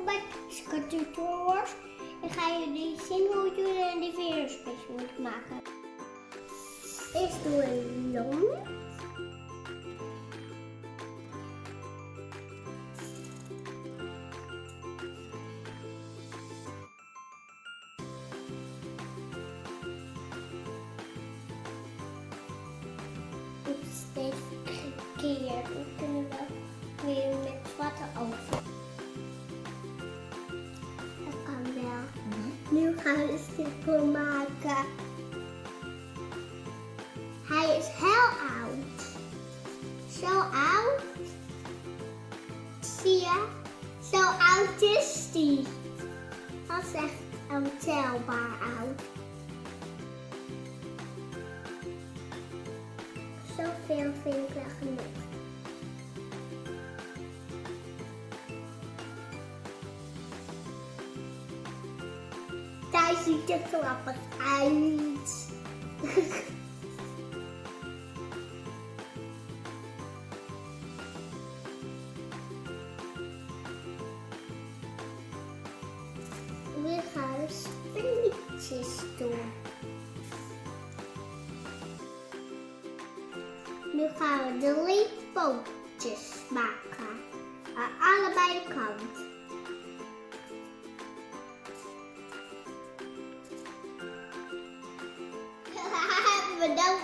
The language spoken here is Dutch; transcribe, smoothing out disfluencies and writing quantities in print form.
welkom bij Teske Tutorials. Ik ga jullie zien hoe jullie een lieveheersbeestje moeten maken. Eerst doe een long. Steeds gekeerd. Dan kunnen we weer met zwarte oven. Dat kan wel. Nu gaan we een stipel maken. Hij is heel oud. Zo oud. Zie je? Zo oud is hij. Dat is echt ontelbaar oud. Zoveel vind ik wel genoeg. Daar ziet er grappig uit. We gaan springetjes doen. Nu gaan we de leedpootjes maken. Aan allebei de kanten. Hebben we nou